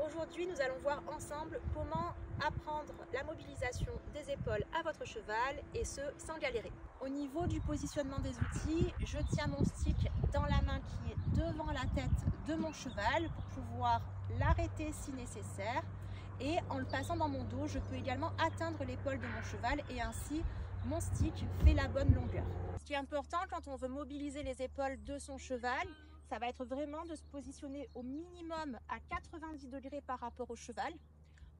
Aujourd'hui, nous allons voir ensemble comment apprendre la mobilisation des épaules à votre cheval et ce, sans galérer. Au niveau du positionnement des outils, je tiens mon stick dans la main qui est devant la tête de mon cheval pour pouvoir l'arrêter si nécessaire. Et en le passant dans mon dos, je peux également atteindre l'épaule de mon cheval et ainsi mon stick fait la bonne longueur. Ce qui est important quand on veut mobiliser les épaules de son cheval, ça va être vraiment de se positionner au minimum à 90 degrés par rapport au cheval,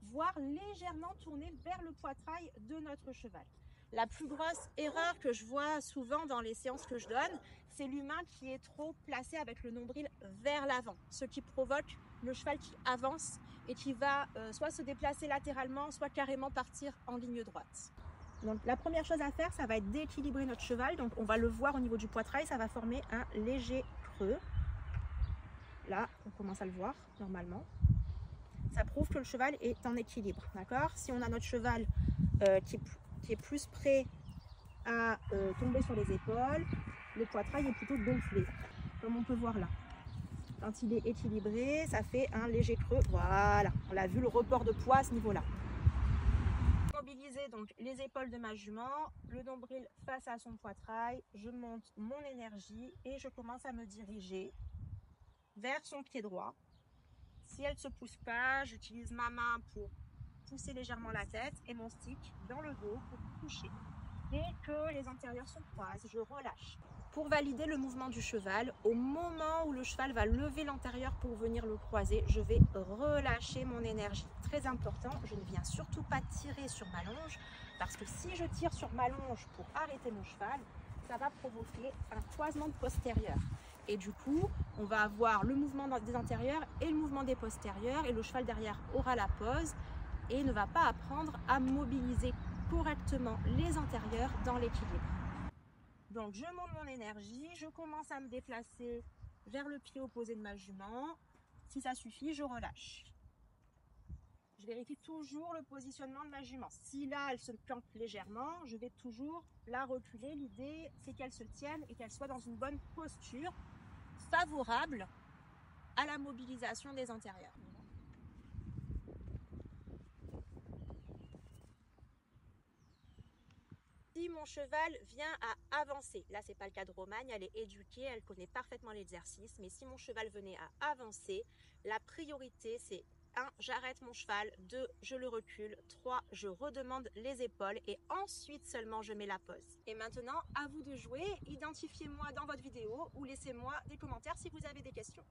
voire légèrement tourner vers le poitrail de notre cheval. La plus grosse erreur que je vois souvent dans les séances que je donne, c'est l'humain qui est trop placé avec le nombril vers l'avant, ce qui provoque le cheval qui avance et qui va soit se déplacer latéralement, soit carrément partir en ligne droite. Donc la première chose à faire, ça va être d'équilibrer notre cheval. Donc on va le voir au niveau du poitrail, ça va former un léger creux. Là, on commence à le voir normalement. Ça prouve que le cheval est en équilibre, d'accord? Si on a notre cheval qui est plus prêt à tomber sur les épaules, le poitrail est plutôt gonflé, comme on peut voir là. Quand il est équilibré, ça fait un léger creux. Voilà, on l'a vu, le report de poids à ce niveau-là. Mobiliser donc les épaules de ma jument, le nombril face à son poitrail, je monte mon énergie et je commence à me diriger vers son pied droit. Si elle ne se pousse pas, j'utilise ma main pour pousser légèrement la tête et mon stick dans le dos pour toucher. Dès que les antérieurs se croisent, je relâche. Pour valider le mouvement du cheval, au moment où le cheval va lever l'antérieur pour venir le croiser, je vais relâcher mon énergie. Très important, je ne viens surtout pas tirer sur ma longe, parce que si je tire sur ma longe pour arrêter mon cheval, ça va provoquer un croisement postérieur. Et du coup, on va avoir le mouvement des antérieurs et le mouvement des postérieurs, et le cheval derrière aura la pause et ne va pas apprendre à mobiliser correctement les antérieurs dans l'équilibre. Donc je monte mon énergie, je commence à me déplacer vers le pied opposé de ma jument. Si ça suffit, je relâche. Je vérifie toujours le positionnement de ma jument. Si là, elle se plante légèrement, je vais toujours la reculer. L'idée, c'est qu'elle se tienne et qu'elle soit dans une bonne posture favorable à la mobilisation des antérieurs. Si mon cheval vient à avancer, là c'est pas le cas de Romagne, elle est éduquée, elle connaît parfaitement l'exercice, mais si mon cheval venait à avancer, la priorité c'est 1, j'arrête mon cheval, 2, je le recule, 3, je redemande les épaules et ensuite seulement je mets la pause. Et maintenant, à vous de jouer, identifiez-moi dans votre vidéo ou laissez-moi des commentaires si vous avez des questions.